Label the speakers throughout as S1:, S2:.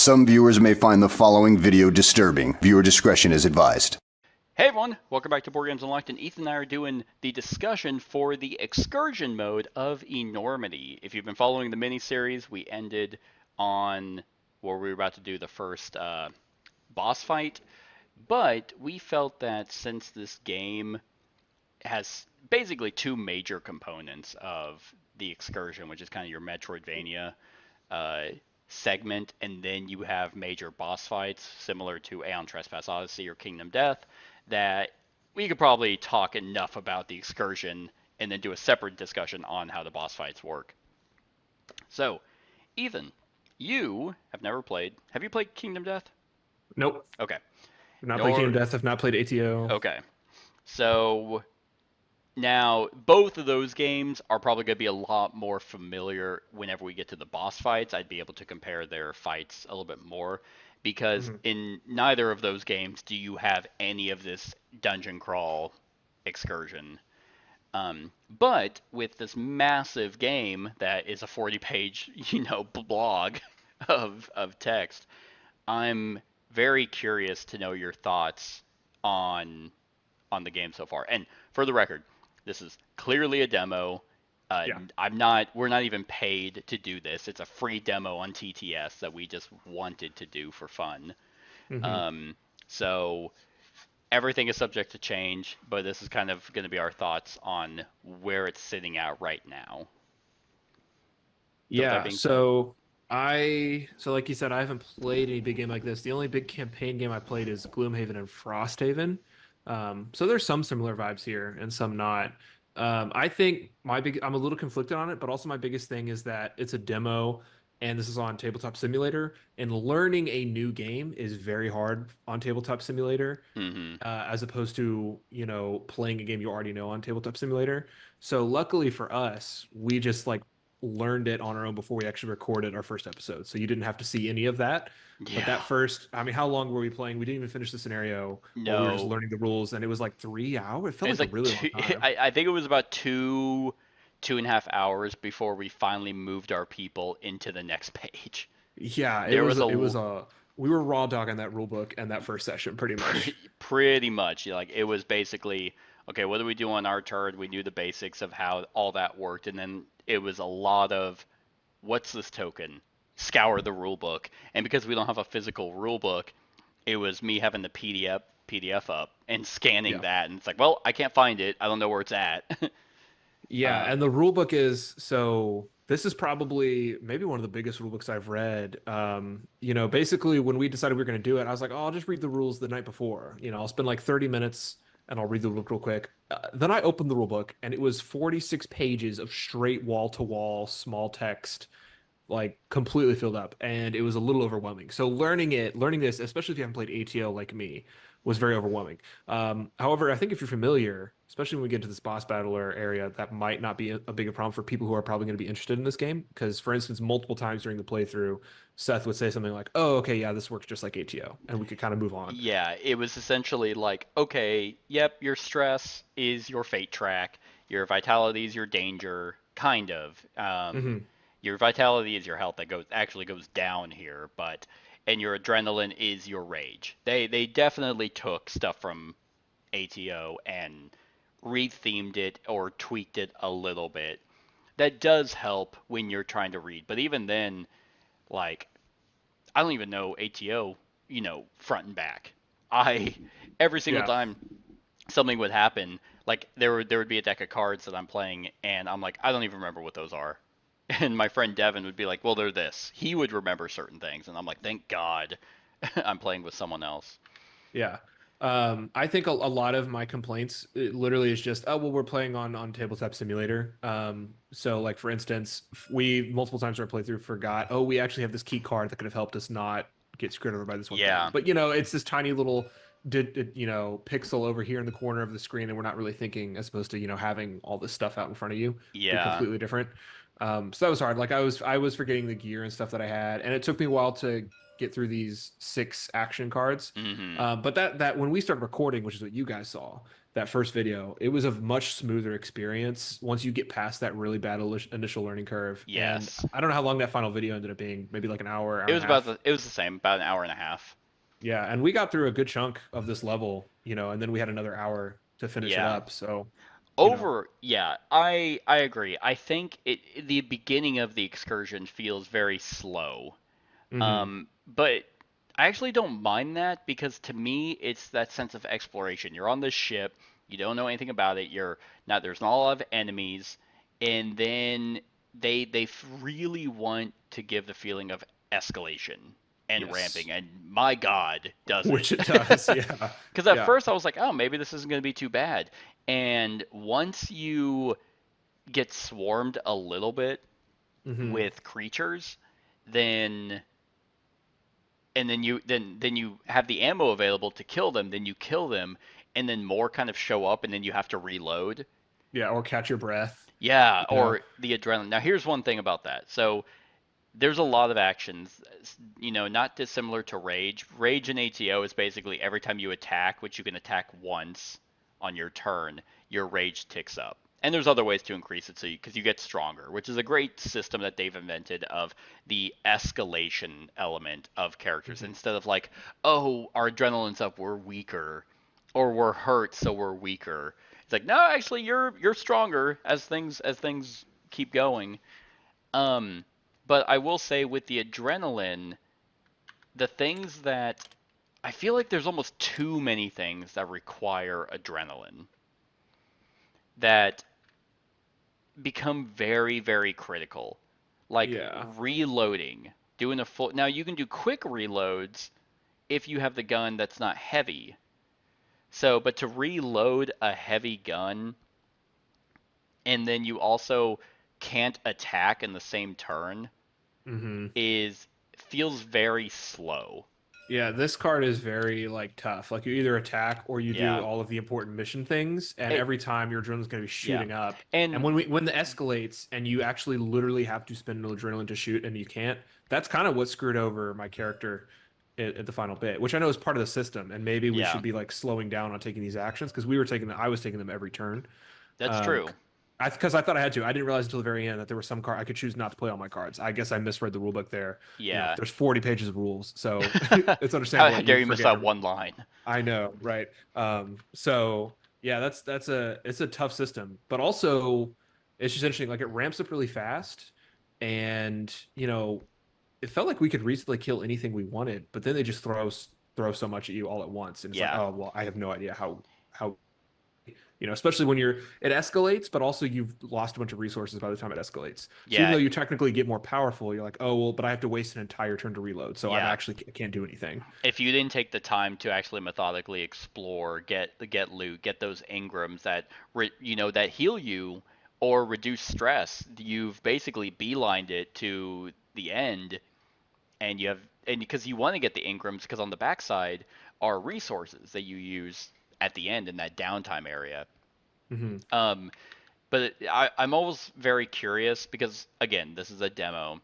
S1: Some viewers may find the following video disturbing. Viewer discretion is advised.
S2: Hey everyone, welcome back to Board Games Unlocked, and Ethan and I are doing the discussion for the excursion mode of Enormity. If you've been following the mini-series, we ended on where we were about to do the first boss fight, but we felt that since this game has basically two major components of the excursion, which is kind of your Metroidvania uh, segment, and then you have major boss fights similar to Aeon Trespass Odyssey or Kingdom Death, that we could probably talk enough about the excursion and then do a separate discussion on how the boss fights work. So, Ethan, you have never played. Have you played Kingdom Death?
S3: Nope.
S2: Okay.
S3: I've not played Kingdom
S2: Nor.
S3: Death. I've not played ATO.
S2: Okay. So now, both of those games are probably going to be a lot more familiar whenever we get to the boss fights. I'd be able to compare their fights a little bit more because
S3: Mhm.
S2: in neither of those games do you have any of this dungeon crawl excursion. But with this massive game that is a 40-page, blog of text, I'm very curious to know your thoughts on on the game so far. And for the record, this is clearly a demo.
S3: Yeah.
S2: We're not even paid to do this. It's a free demo on TTS that we just wanted to do for fun.
S3: hmm
S2: So everything is subject to change, but this is kind of going to be our thoughts on where it's sitting at right now. So with that
S3: Yeah.
S2: being said,
S3: So like you said, I haven't played any big game like this. The only big campaign game I played is Gloomhaven and Frosthaven. So there's some similar vibes here and some not. I think I'm a little conflicted on it, but also my biggest thing is that it's a demo and this is on Tabletop Simulator, and learning a new game is very hard on Tabletop Simulator,
S2: hmm
S3: as opposed to, playing a game you already know on Tabletop Simulator. So luckily for us, we just like learned it on our own before we actually recorded our first episode. So you didn't have to see any of that. But
S2: yeah,
S3: that first, I mean, how long were we playing? We didn't even finish the scenario while we were just
S2: no,
S3: learning the rules, and it was like 3 hours. It felt
S2: it's
S3: like a
S2: like
S3: really long
S2: two.
S3: time.
S2: I think it was about 2.5 hours before we finally moved our people into the next page.
S3: Yeah,
S2: There was
S3: it
S2: a
S3: was a we were raw dogging that rule book and that first session pretty much.
S2: pretty much like it was basically okay. What do we do on our turn? We knew the basics of how all that worked, and then it was a lot of what's this token? Scour the rule book, and because we don't have a physical rule book, it was me having the PDF up and scanning
S3: Yeah.
S2: that, and it's like, well, I can't find it. I don't know where it's at.
S3: Yeah,
S2: uh,
S3: and the rule book is so this is probably maybe one of the biggest rule books I've read. Basically when we decided we were going to do it, I was like, "Oh, I'll just read the rules the night before. I'll spend like 30 minutes and I'll read the rule book real quick." Then I opened the rule book and it was 46 pages of straight wall-to-wall small text, like completely filled up, and it was a little overwhelming. So learning this, especially if you haven't played ATO like me, was very overwhelming. However, I think if you're familiar, especially when we get to this boss battler area, that might not be a big a problem for people who are probably going to be interested in this game. Because, for instance, multiple times during the playthrough, Seth would say something like, "Oh, okay, yeah, this works just like ATO," and we could kind of move on.
S2: yeah, it was essentially like, okay, yep, your stress is your fate track, your vitality is your danger, kind of.
S3: hmm
S2: Your vitality is your health that goes down here, but and your adrenaline is your rage. They definitely took stuff from ATO and rethemed it or tweaked it a little bit. That does help when you're trying to read, but even then, like I don't even know ATO, front and back. I every single
S3: Yeah.
S2: time something would happen, like there would be a deck of cards that I'm playing, and I'm like, I don't even remember what those are. And my friend Devin would be like, well, they're this. He would remember certain things, and I'm like, thank God, I'm playing with someone else.
S3: Yeah. I think a lot of my complaints, it literally is just, oh, well, we're playing on Tabletop Simulator. So like for instance, we multiple times in our playthrough forgot, oh, we actually have this key card that could have helped us not get screwed over by this one thing.
S2: Yeah,
S3: But it's this tiny little pixel over here in the corner of the screen, and we're not really thinking, as opposed to, having all this stuff out in front of you be
S2: yeah,
S3: completely different. So that was hard. Like I was forgetting the gear and stuff that I had, and it took me a while to get through these 6 action cards.
S2: Mm-hmm.
S3: But that when we started recording, which is what you guys saw, that first video, it was a much smoother experience once you get past that really bad initial learning curve. And
S2: Yes.
S3: I don't know how long that final video ended up being, maybe like an hour, hour
S2: It
S3: and
S2: was
S3: a
S2: about
S3: half.
S2: it was the same, about an hour and a half.
S3: Yeah, and we got through a good chunk of this level, and then we had another hour to finish it
S2: Yeah.
S3: up. So, you know,
S2: Yeah, I agree. I think the beginning of the excursion feels very slow.
S3: hmm
S2: But I actually don't mind that because to me it's that sense of exploration. You're on this ship, you don't know anything about it. There's not a lot of enemies, and then they really want to give the feeling of escalation and
S3: yes,
S2: ramping, and my God, does it?
S3: which it does. Yeah,
S2: Because at
S3: yeah.
S2: first I was like, oh, maybe this isn't going to be too bad. And once you get swarmed a little bit
S3: hmm
S2: with creatures, then then you have the ammo available to kill them, then you kill them, and then more kind of show up, and then you have to reload.
S3: Yeah, or catch your breath.
S2: Yeah,
S3: You know.
S2: or the adrenaline. Now here's one thing about that. So there's a lot of actions, not dissimilar to Rage. Rage in ATO is basically every time you attack, which you can attack once on your turn, your Rage ticks up. And there's other ways to increase it, so because you get stronger, which is a great system that they've invented of the escalation element of characters.
S3: hmm
S2: Instead of like, oh, our adrenaline's up, we're weaker, or we're hurt, so we're weaker. It's like, no, actually, you're stronger as things keep going. Um, but I will say with the adrenaline, the things that I feel like there's almost too many things that require adrenaline that become very, very critical. Like
S3: Yeah.
S2: reloading, doing a full. Now you can do quick reloads if you have the gun that's not heavy. So, but to reload a heavy gun and then you also can't attack in the same turn
S3: hmm
S2: is feels very slow.
S3: Yeah, this card is very like tough. Like you either attack or you do
S2: Yeah.
S3: all of the important mission things, and
S2: It,
S3: every time your adrenaline's going to be
S2: yeah.
S3: shooting up. And
S2: And
S3: when the escalates and you actually literally have to spend an adrenaline to shoot and you can't, that's kind of what screwed over my character at the final bit, which I know is part of the system. And maybe we
S2: yeah,
S3: should be like slowing down on taking these actions because I was taking them every turn.
S2: that's
S3: Um,
S2: true.
S3: because I thought I had to. I didn't realize until the very end that there were some card I could choose not to play all my cards. I guess I misread the rule book there.
S2: Yeah.
S3: There's 40 pages of rules, so it's
S2: How
S3: understandable that
S2: dare
S3: you
S2: you miss
S3: forget
S2: that
S3: every.
S2: one line?
S3: I know, right? So yeah, it's a tough system, but also it's just interesting. Like it ramps up really fast, and it felt like we could reasonably kill anything we wanted, but then they just throw so much at you all at once, and it's like,
S2: Yeah.
S3: oh well, I have no idea how especially when it escalates, but also you've lost a bunch of resources by the time it escalates. So even
S2: Yeah.
S3: though you technically get more powerful, you're like, oh well, but I have to waste an entire turn to reload, so
S2: Yeah.
S3: I can't do anything.
S2: If you didn't take the time to actually methodically explore, get loot, get those engrams that that heal you or reduce stress, you've basically beelined it to the end, and because you want to get the engrams because on the backside are resources that you use at the end in that downtime area.
S3: hmm
S2: Um, but I'm always very curious because again, this is a demo.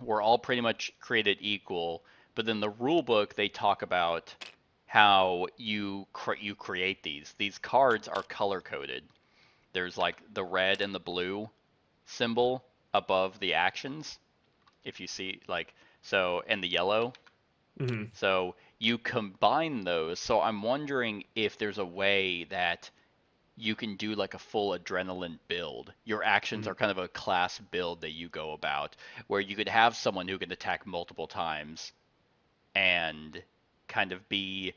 S2: We're all pretty much created equal, but then the rule book they talk about how you create these. These cards are color coded. There's like the red and the blue symbol above the actions. If you see and the yellow.
S3: hmm
S2: So you combine those. So I'm wondering if there's a way that you can do like a full adrenaline build. Your actions
S3: hmm
S2: are kind of a class build that you go about, where you could have someone who can attack multiple times and kind of be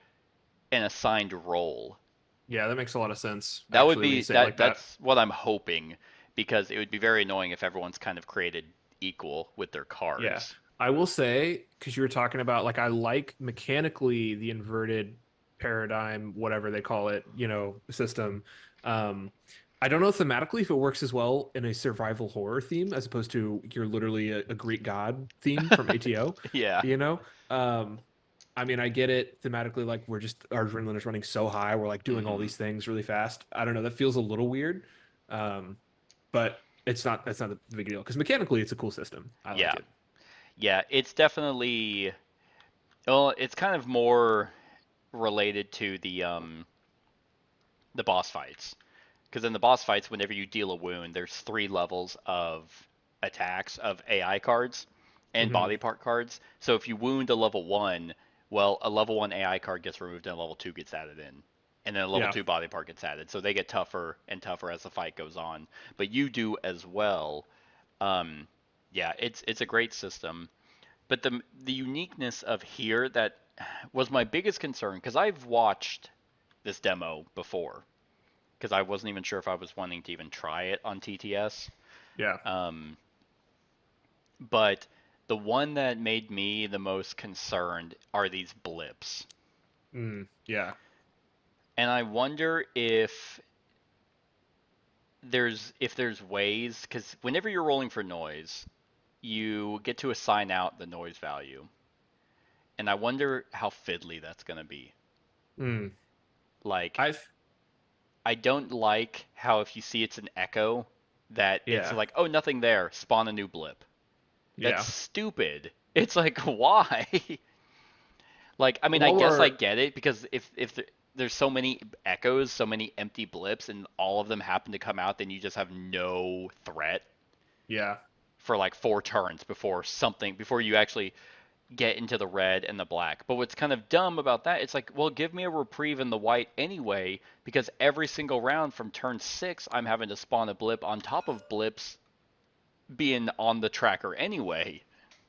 S2: an assigned role.
S3: Yeah, that makes a lot of sense,
S2: That would
S3: actually, when you
S2: be
S3: say it like that.
S2: that's what I'm hoping because it would be very annoying if everyone's kind of created equal with their
S3: Yeah.
S2: cards.
S3: I will say, because you were talking about, like, I like mechanically the inverted paradigm, whatever they call it, system. Um, I don't know thematically if it works as well in a survival horror theme as opposed to you're literally a Greek god theme from ATO,
S2: Yeah.
S3: you know? Um, I mean, I get it thematically, like our adrenaline is running so high, we're like doing all
S2: Hmm.
S3: these things really fast. I don't know, that feels a little weird. But that's not a big deal because mechanically it's a cool system. I like
S2: Yeah.
S3: it.
S2: Yeah, it's definitely. Well, it's kind of more related to the boss fights. Because in the boss fights, whenever you deal a wound, there's three levels of attacks of AI cards and
S3: Hmm.
S2: body part cards. So if you wound a level one, well, a level one AI card gets removed and a level two gets added in. And then a level
S3: Yeah.
S2: two body part gets added. So they get tougher and tougher as the fight goes on. But you do as well. Um, yeah, it's a great system. But the uniqueness of here that was my biggest concern because I've watched this demo before because I wasn't even sure if I was wanting to even try it on TTS.
S3: Yeah.
S2: Um, but the one that made me the most concerned are these blips.
S3: Yeah.
S2: And I wonder if there's ways because whenever you're rolling for noise, you get to assign out the noise value. And I wonder how fiddly that's going to be.
S3: Mm.
S2: Like
S3: I've
S2: I don't like how if you see it's an echo that it's
S3: yeah.
S2: like, "Oh, nothing there. Spawn a new blip." That's
S3: Yeah.
S2: stupid. It's like, why? Like, I mean, I
S3: While
S2: guess I
S3: we're
S2: get it because if there's so many echoes, so many empty blips, and all of them happen to come out, then you just have no threat
S3: yeah.
S2: for like 4 turns before you actually get into the red and the black. But what's kind of dumb about that, it's like, well, give me a reprieve in the white anyway, because every single round from turn 6, I'm having to spawn a blip on top of blips being on the tracker anyway.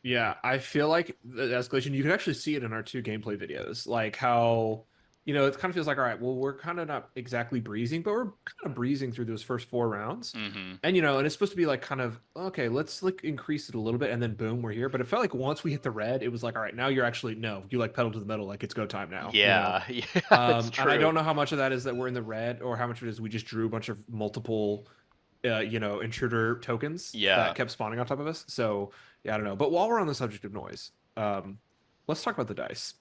S3: Yeah, I feel like the escalation, you can actually see it in our two gameplay videos, like how, it kind of feels like, all right, well, we're kind of not exactly breezing, but we're kind of breezing through those first 4 rounds.
S2: Mm-hmm.
S3: And it's supposed to be like kind of, okay, let's like increase it a little bit and then boom, we're here. But it felt like once we hit the red, it was like, all right, now you're actually, no, you like pedal to the metal, like it's go time now.
S2: Yeah, yeah, it's
S3: And I
S2: true.
S3: don't know how much of that is that we're in the red or how much of it is we just drew a bunch of multiple intruder tokens
S2: Yeah.
S3: that kept spawning on top of us. So yeah, I don't know. But while we're on the subject of noise, let's talk about the dice.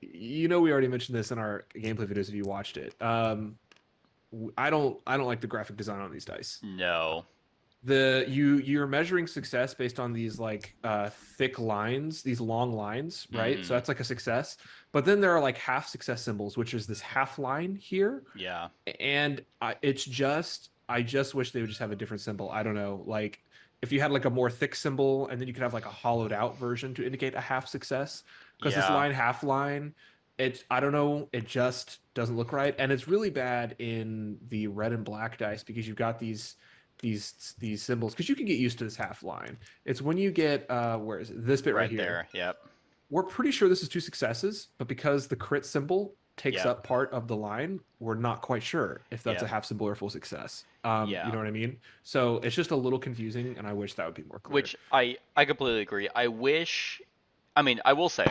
S3: We already mentioned this in our gameplay videos if you watched it. I don't like the graphic design on these dice.
S2: No.
S3: You're measuring success based on these like thick lines, these long lines, right? So
S2: Mm-hmm.
S3: that's like a success. But then there are like half success symbols, which is this half line here,
S2: Yeah.
S3: and I just wish they would just have a different symbol. I don't know, like if you had like a more thick symbol, and then you could have like a hollowed out version to indicate a half success. Because this
S2: Yeah.
S3: line, half line, I don't know, it just doesn't look right, and it's really bad in the red and black dice because you've got these symbols because you can get used to this half line. It's when you get where is it? This bit right
S2: Right
S3: here.
S2: there. Yep.
S3: We're pretty sure this is two successes, but because the crit symbol takes
S2: Yep.
S3: up part of the line, we're not quite sure if that's a
S2: Yep.
S3: half symbol or full success. You
S2: Yeah.
S3: know what I mean? So it's just a little confusing, and I wish that would be more clear.
S2: Which I completely agree. I mean, I will say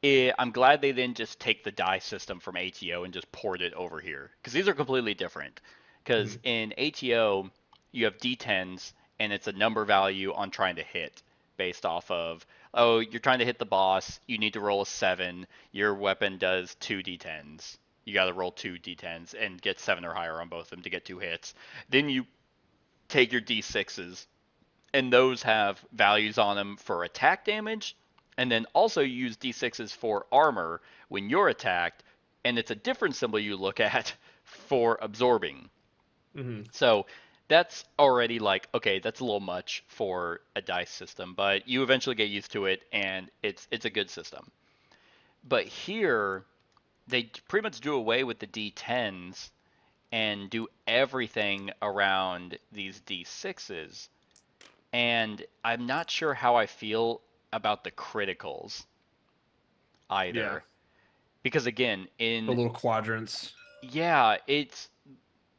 S2: I'm glad they didn't just take the die system from ATO and just poured it over here because these are completely different. Because
S3: Mhm.
S2: in ATO you have D10s and it's a number value on trying to hit based off of, oh, you're trying to hit the boss, you need to roll a 7, your weapon does 2 D10s. You got to roll 2 D10s and get 7 or higher on both of them to get 2 hits. Then you take your D6s and those have values on them for attack damage, and then also use d6s for armor when you're attacked, and it's a different symbol you look at for absorbing.
S3: Mhm.
S2: So that's already like, okay, that's a little much for a dice system, but you eventually get used to it, and it's a good system. But here they pretty much do away with the d10s and do everything around these d6s, and I'm not sure how I feel about the criticals
S3: Yeah,
S2: either. Because again,
S3: the
S2: in
S3: little quadrants.
S2: yeah, it's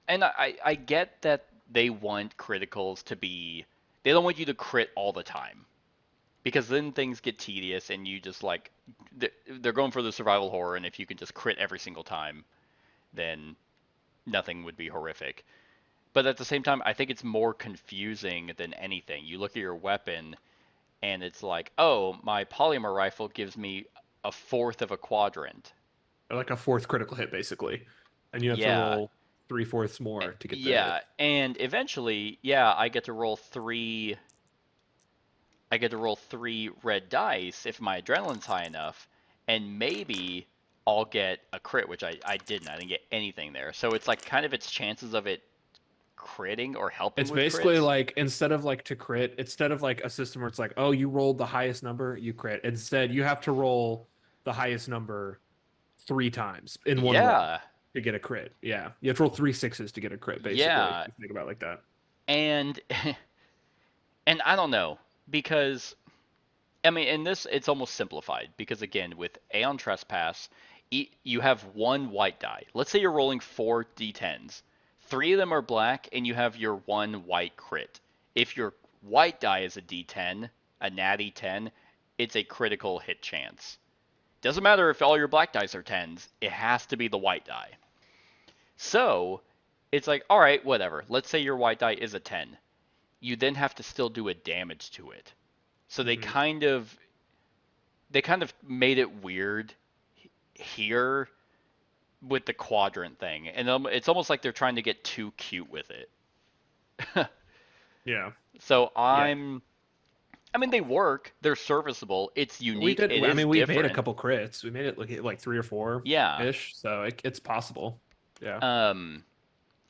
S2: and I get that they want criticals to be they don't want you to crit all the time because then things get tedious and you just like they're going for the survival horror, and if you can just crit every single time, then nothing would be horrific. But at the same time, I think it's more confusing than anything. You look at your weapon and it's like, oh, my polymer rifle gives me a fourth of a quadrant.
S3: Or like a fourth critical hit, basically, and you have to
S2: Yeah,
S3: roll three-fourths more to get the hit.
S2: yeah, and eventually, yeah, I get to roll three I get to roll 3 red dice if my adrenaline's high enough, and maybe I'll get a crit, which I didn't. I didn't get anything there. So it's like kind of its chances of it critting or helping
S3: It's
S2: with
S3: basically
S2: crits.
S3: like instead of like to crit, instead of like a system where it's like, oh, you rolled the highest number, you crit. Instead, you have to roll the highest number 3 times in one roll
S2: Yeah,
S3: to get a crit. Yeah, you have to roll 3 6s to get a crit, basically. If
S2: yeah,
S3: you think about it like that.
S2: and and I don't know because I mean, in this, it's almost simplified because again, with Aeon Trespass, you have one white die. Let's say you're rolling 4 d10s. 3 of them are black, and you have your one white crit. If your white die is a d10, a natty 10, it's a critical hit chance. Doesn't matter if all your black dice are 10s, it has to be the white die. So, it's like, all right, whatever. Let's say your white die is a 10. You then have to still do a damage to it. So they
S3: Hmm.
S2: kind of made it weird here with the quadrant thing, and it's almost like they're trying to get too cute with it.
S3: Yeah,
S2: So
S3: yeah.
S2: I mean, they work. They're serviceable. It's
S3: We
S2: unique.
S3: did.
S2: It
S3: I
S2: is
S3: mean, we made a
S2: different.
S3: couple crits. We made it look like 3 or 4
S2: Yeah.
S3: ish, so it's possible. Yeah.
S2: Um,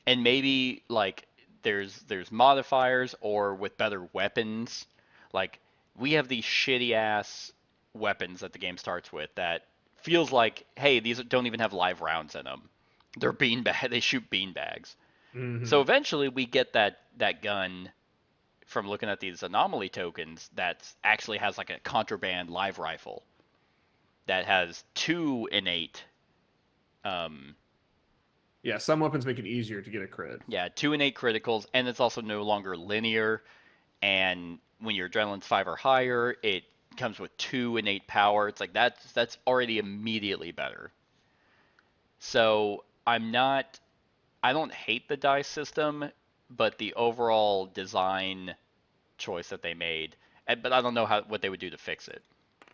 S2: and maybe like there's modifiers or with better weapons. Like we have these shitty ass weapons that the game starts with that feels like, hey, these don't even have live rounds in them. They're beanbag. They shoot beanbags. So
S3: Hmm.
S2: eventually we get that gun from looking at these anomaly tokens that actually has like a contraband live rifle that has 2 innate um,
S3: Yeah, some weapons make it easier to get a crit.
S2: yeah, 2 innate criticals, and it's also no longer linear. And when your adrenaline's 5 or higher, it comes with 2 innate power. It's like that's already immediately better. So I don't hate the dice system, but the overall design choice that they made, but I don't know what they would do to fix it.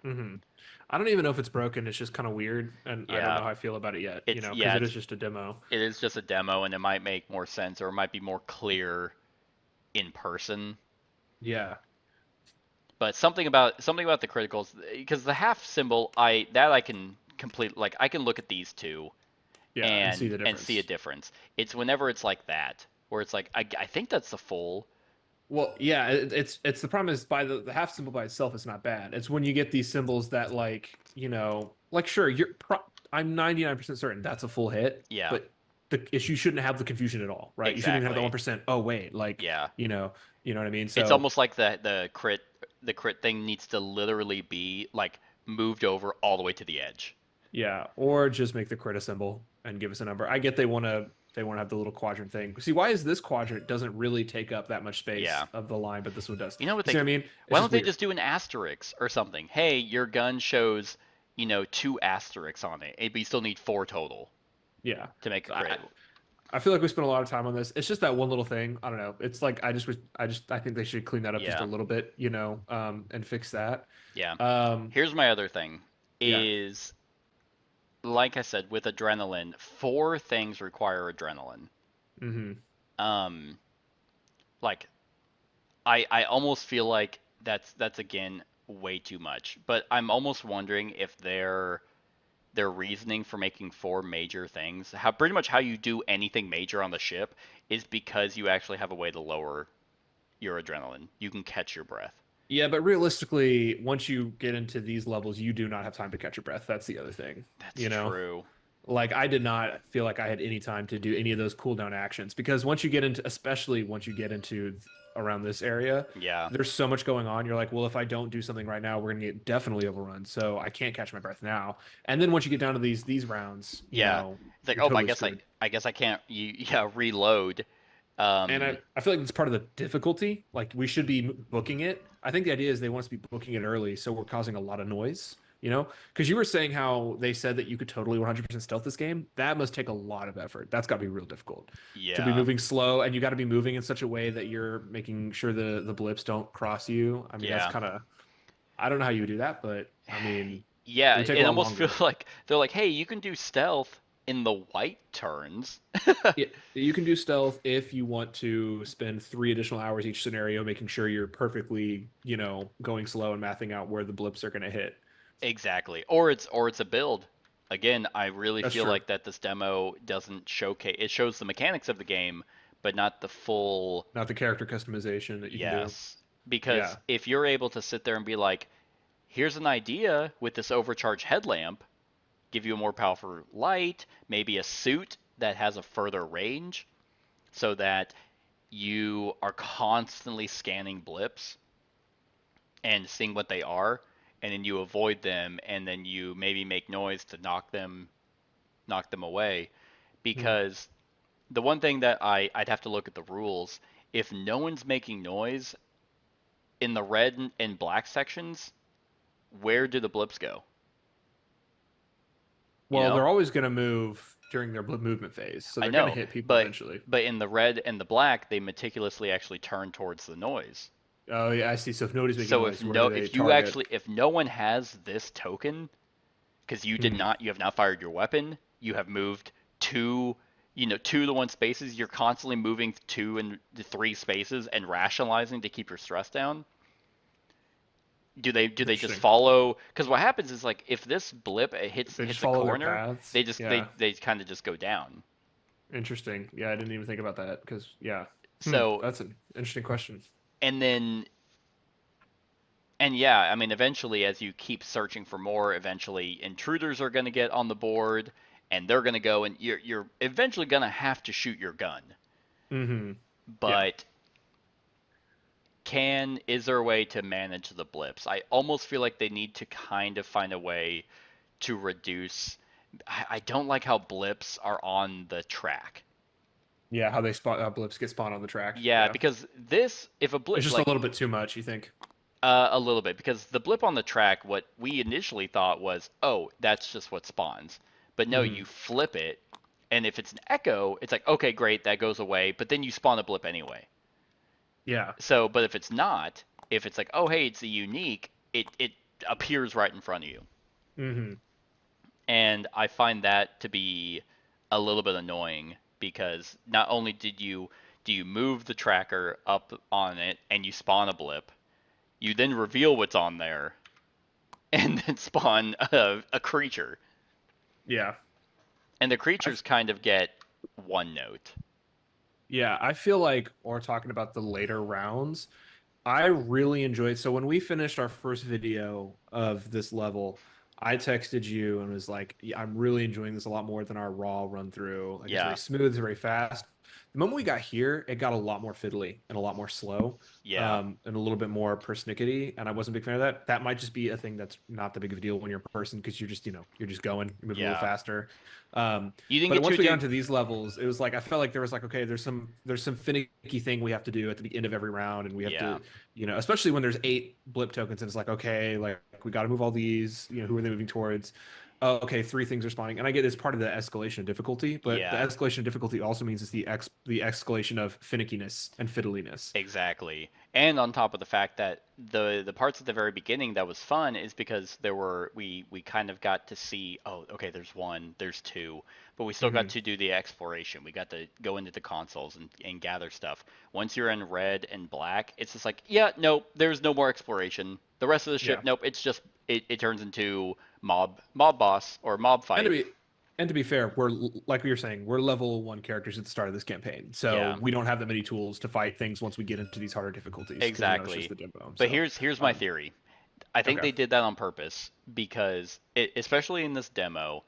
S3: Hmm. I don't even know if it's broken. It's just kind of weird, and I don't
S2: Yeah,
S3: know how I feel about it yet.
S2: it's
S3: Because
S2: yeah,
S3: it is just a demo.
S2: it is just a demo, and it might make more sense or it might be more clear in person.
S3: Yeah,
S2: But something about the criticals, because the half symbol, I can complete, like I can look at these two
S3: yeah, and see
S2: and
S3: the
S2: see a
S3: difference.
S2: difference. It's whenever it's like that where it's like I think that's the full.
S3: Well, yeah, it's the problem is by the half symbol by itself is not bad. It's when you get these symbols that like sure, I'm 99% certain that's a full hit,
S2: Yeah,
S3: but the issue shouldn't have the confusion at all, right? You shouldn't even have the
S2: exactly.
S3: 1%. Oh wait, like,
S2: Yeah,
S3: you know, you know what I mean?
S2: it's
S3: So,
S2: almost like the crit thing needs to literally be like moved over all the way to the edge.
S3: yeah, or just make the crit a symbol and give us a number. I get they want to have the little quadrant thing. See, why is this quadrant doesn't really take up that much space
S2: Yeah.
S3: of the line, but this one does.
S2: You know what
S3: You
S2: they
S3: see what I mean? It's
S2: Why
S3: just
S2: don't they
S3: weird.
S2: just do an asterisk or something? Hey, your gun shows, 2 asterisks on it, but you still need 4 total
S3: Yeah.
S2: to make a
S3: So
S2: crit.
S3: I feel like we spent a lot of time on this. It's just that one little thing. I don't know. It's like I think they should clean that up just a
S2: Yeah.
S3: little bit, and fix that.
S2: Yeah.
S3: Um,
S2: Here's my other thing
S3: yeah.
S2: is like I said with adrenaline, 4 things require adrenaline.
S3: Hmm.
S2: Um like I almost feel like that's again way too much. But I'm almost wondering if their reasoning for making 4 major things, how pretty much how you do anything major on the ship is because you actually have a way to lower your adrenaline. You can catch your breath.
S3: Yeah, but realistically, once you get into these levels, you do not have time to catch your breath. That's the other thing,
S2: That's
S3: you know?
S2: true.
S3: Like I did not feel like I had any time to do any of those cooldown actions because once you get into, especially once you get into around this area,
S2: Yeah.
S3: there's so much going on. You're like, well, if I don't do something right now, we're gonna get definitely overrun. So I can't catch my breath now. And then once you get down to these rounds,
S2: Yeah. It's like,
S3: you're
S2: oh, but
S3: totally screwed.
S2: I guess I can't reload.
S3: And
S2: Um
S3: I feel like it's part of the difficulty. Like we should be booking it. I think the idea is they want us to be booking it early, so we're causing a lot of noise. Because you were saying how they said that you could totally 100% stealth this game. That must take a lot of effort. That's got to be real difficult to be
S2: yeah.
S3: moving slow, and you got to be moving in such a way that you're making sure the blips don't cross you. I mean, that's
S2: Yeah.
S3: kind of I don't know how you would do that, but I mean, it
S2: Yeah,
S3: would take a
S2: it
S3: lot
S2: almost
S3: longer.
S2: feels like they're like, "Hey, you can do stealth in the white turns.
S3: Yeah, you can do stealth if you want to spend 3 additional hours each scenario making sure you're perfectly, going slow and mapping out where the blips are going to hit.
S2: Exactly. Or it's a build. Again, I really
S3: That's
S2: feel
S3: true.
S2: like that this demo doesn't showcase it shows the mechanics of the game, but not the full
S3: Not the character customization that you can do.
S2: yes. Because
S3: Yeah.
S2: if you're able to sit there and be like, here's an idea with this overcharged headlamp, give you a more powerful light, maybe a suit that has a further range so that you are constantly scanning blips and seeing what they are, and then you avoid them, and then you maybe make noise to knock them away.
S3: Hmm.
S2: Because the one thing that I'd have to look at the rules. If no one's making noise in the red and black sections, where do the blips go? You
S3: Well,
S2: know,
S3: they're always going to move during their blip movement phase, so
S2: I
S3: they're going to
S2: know,
S3: hit people
S2: but
S3: eventually.
S2: but in the red and the black, they meticulously actually turn towards the noise.
S3: Oh, yeah, I see. So if nobody's making
S2: So
S3: noise, where do they target?
S2: if no one has this token, because
S3: Hmm.
S2: you have not fired your weapon, you have moved two, two to one spaces. You're constantly moving two and three spaces and rationalizing to keep your stress down. Do they just
S3: Interesting.
S2: follow? Because what happens is like if this blip hits
S3: They just
S2: hits a
S3: follow their
S2: corner,
S3: paths.
S2: they just
S3: Yeah.
S2: they kind of just go down.
S3: Interesting. Yeah, I didn't even think about that because, yeah.
S2: So
S3: That's an interesting question.
S2: and then and yeah, I mean, eventually, as you keep searching for more, eventually intruders are going to get on the board, and they're going to go, and you're eventually going to have to shoot your gun.
S3: Hmm. Yeah.
S2: But is there a way to manage the blips? I almost feel like they need to kind of find a way to reduce. I don't like how blips are on the track.
S3: Yeah, how they spot blips get spawned on the track.
S2: Yeah,
S3: Yeah.
S2: because this, if a
S3: It's
S2: blip,
S3: just a
S2: like
S3: little bit too much, you think?
S2: a little bit, because the blip on the track, what we initially thought was, oh, that's just what spawns. But no,
S3: Hmm.
S2: you flip it, and if it's an echo, it's like, okay, great, that goes away, but then you spawn a blip anyway.
S3: Yeah.
S2: So, but if it's not, if it's like, oh, hey, it's a unique, it appears right in front of you.
S3: Hmm.
S2: And I find that to be a little bit annoying because not only do you move the tracker up on it and you spawn a blip, you then reveal what's on there and then spawn a creature.
S3: Yeah.
S2: And the
S3: I
S2: creatures kind of get one note.
S3: Yeah, I feel like, or talking about the later rounds, I really enjoyed. So when we finished our first video of this level, I texted you and was like, yeah, I'm really enjoying this a lot more than our raw run through. Like it's very
S2: Yeah,
S3: smooth, it's very fast. The moment we got here, it got a lot more fiddly and a lot more slow,
S2: yeah,
S3: and a little bit more persnickety. And I wasn't a big fan of that. That might just be a thing that's not that big of a deal when you're a person because you're just, you're just going, you're moving a little
S2: yeah.
S3: faster. Um,
S2: You didn't
S3: but
S2: get
S3: once
S2: to
S3: we got
S2: do.
S3: into these levels, it was like I felt like there was like, okay, there's some finicky thing we have to do at the end of every round, and we have
S2: Yeah,
S3: to, especially when there's 8 blip tokens, and it's like, okay, like we got to move all these. Who are they moving towards? Oh, okay, 3 things are spawning, and I get it's part of the escalation of difficulty, but the
S2: yeah.
S3: escalation of difficulty also means it's the escalation of finickiness and fiddliness.
S2: Exactly. And on top of the fact that the parts at the very beginning that was fun is because we kind of got to see, oh, okay, there's one, there's two, but we still got
S3: Hmm.
S2: to do the exploration. We got to go into the consoles and gather stuff. Once you're in red and black, it's just like, yeah, nope, there's no more exploration. The rest of the ship,
S3: Yeah.
S2: nope, it's just it turns into mob boss or mob
S3: And to
S2: fight.
S3: be and to be fair, we're like we were saying, we're level 1 characters at the start of this campaign, so
S2: Yeah.
S3: we don't have that many tools to fight things once we get into these harder difficulties because it's just
S2: Exactly.
S3: the demo.
S2: But
S3: So,
S2: here's my
S3: um,
S2: theory. I think
S3: okay.
S2: they did that on purpose because especially in this demo,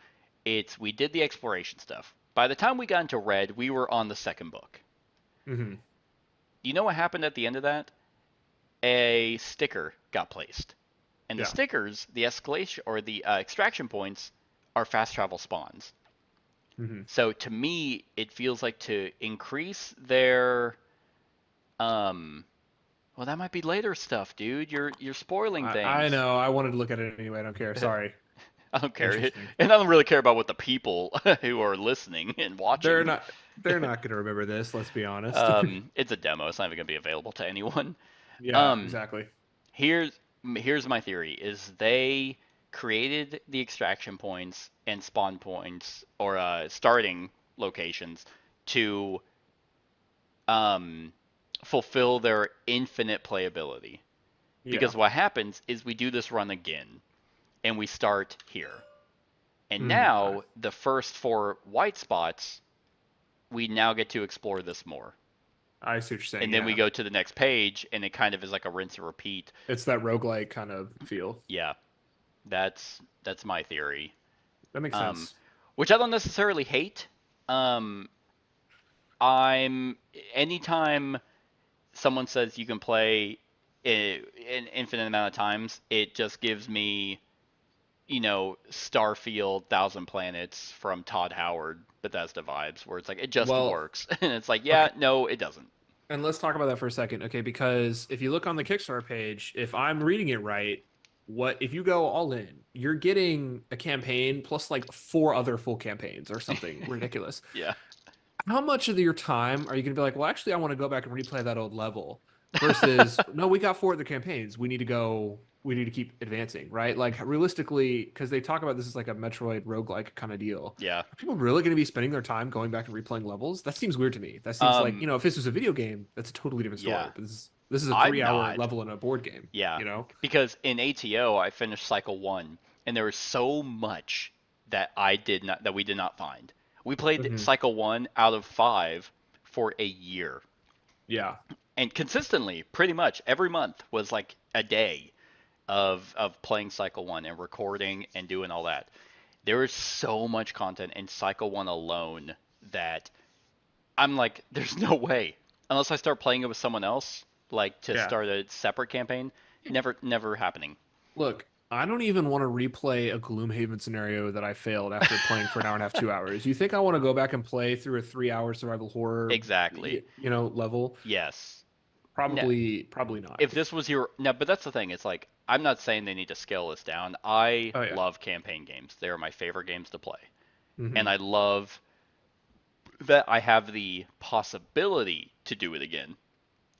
S2: we did the exploration stuff. By the time we got into red, we were on the second book.
S3: Hmm.
S2: You know what happened at the end of that? A sticker got placed, and the
S3: Yeah.
S2: stickers, the escalation or the extraction points, are fast travel spawns.
S3: Hmm.
S2: So to me, it feels like to increase their um. Well, that might be later stuff, dude. You're spoiling
S3: I
S2: things.
S3: know. I wanted to look at it anyway. I don't care. Sorry.
S2: I don't care,
S3: Interesting.
S2: and I don't really care about what the people who are listening and
S3: They're
S2: watching.
S3: not they're not gonna remember this, let's be honest.
S2: It's a demo. It's not even gonna be available to anyone.
S3: Yeah,
S2: Um,
S3: exactly.
S2: here's here's my theory: is they created the extraction points and spawn points or starting locations to um, fulfill their infinite playability.
S3: Yeah.
S2: Because what happens is we do this run again, and we start here. And
S3: Okay.
S2: now, the first 4 white spots, we now get to explore this more.
S3: I see what you're saying.
S2: And then we
S3: Yeah.
S2: go to the next page, and it kind of is like a rinse and repeat.
S3: It's that roguelike kind of feel.
S2: Yeah, that's my theory.
S3: That makes
S2: Um,
S3: sense.
S2: which I don't necessarily hate. Um, I'm anytime someone says you can play an infinite amount of times, it just gives me, Starfield Thousand Planets from Todd Howard Bethesda vibes, where it's like it just
S3: Well,
S2: works, and it's like, yeah,
S3: okay.
S2: no, it doesn't.
S3: And let's talk about that for a second, okay? Because if you look on the Kickstarter page, if I'm reading it right, what if you go all in, you're getting a campaign plus like 4 other full campaigns or something ridiculous.
S2: Yeah.
S3: How much of your time are you going to be like, well, actually, I want to go back and replay that old level versus, no, we got 4 other campaigns. We need to keep advancing, right? Like realistically, because they talk about this as like a Metroid roguelike kind of deal.
S2: Yeah.
S3: Are people really going to be spending their time going back and replaying levels? That seems weird to me. That seems like,
S2: Um,
S3: if this was a video game, that's a totally different story.
S2: yeah.
S3: But this is a
S2: I'm
S3: 3 hour
S2: not.
S3: level in a board game,
S2: Yeah.
S3: you know?
S2: Because in ATO, I finished cycle 1, and there was so much that we did not find. We played
S3: Hmm.
S2: cycle 1 out of 5 for a year.
S3: Yeah.
S2: And consistently, pretty much every month was like a day of playing cycle 1 and recording and doing all that. There is so much content in cycle 1 alone that I'm like, there's no way. Unless I start playing it with someone else, like to
S3: Yeah.
S2: start a separate campaign, never happening.
S3: Look, I don't even want to replay a Gloomhaven scenario that I failed after playing for an hour and a half, 2 hours. You think I want to go back and play through a 3 hour survival horror,
S2: Exactly.
S3: level?
S2: Yes. No,
S3: Probably not.
S2: if this was your no, but that's the thing. It's like I'm not saying they need to scale this down. I
S3: Oh yeah.
S2: love campaign games. They are my favorite games to play, and
S3: Hmm.
S2: I love that I have the possibility to do it again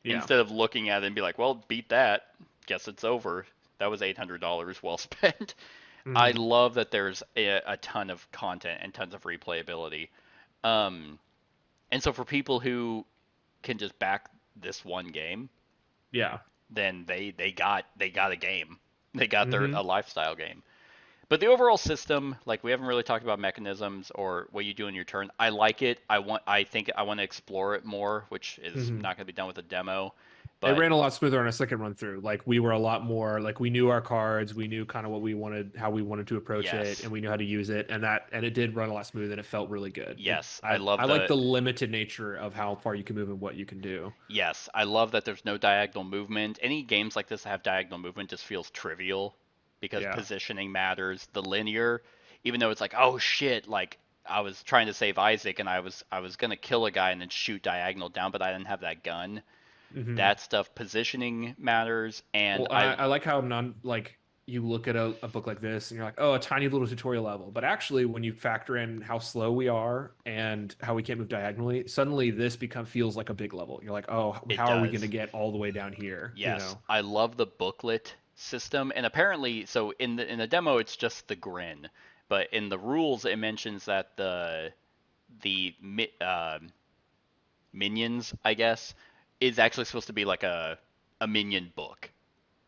S3: Yeah.
S2: instead of looking at it and be like, well, beat that. Guess it's over. That was $800 well spent. I
S3: Hmm.
S2: love that there's a ton of content and tons of replayability. Um, and so for people who can just back this one game,
S3: Yeah.
S2: then they got a game. They got their
S3: Hmm.
S2: a lifestyle game. But the overall system, like we haven't really talked about mechanisms or what you do in your turn. I like it. I think I want to explore it more, which is
S3: Hmm.
S2: not going to be done with a demo.
S3: It
S2: But
S3: ran a lot smoother on a second run through. Like we were a lot more like we knew our cards, we knew kind of what we wanted, how we wanted to approach it,
S2: yes,
S3: and we knew how to use it, and it did run a lot smoother and it felt really good.
S2: yes, I love
S3: I like
S2: the
S3: the limited nature of how far you can move and what you can do.
S2: yes, I love that there's no diagonal movement. Any games like this that have diagonal movement just feels trivial because
S3: Yeah.
S2: positioning matters. The linear, even though it's like, oh shit, like I was trying to save Isaac and I was gonna kill a guy and then shoot diagonal down, but I didn't have that gun.
S3: Hmm.
S2: That stuff, positioning matters, and
S3: Well, and I like how non like you look at a book like this and you're like, oh, a tiny little tutorial level. But actually, when you factor in how slow we are and how we can't move diagonally, suddenly this feels like a big level. You're like, oh,
S2: it
S3: how are we going to
S2: does.
S3: get all the way down here?
S2: Yes, I love the booklet system, and apparently, so in the demo, it's just the grin, but in the rules, it mentions that the minions, I guess, is actually supposed to be like a minion book.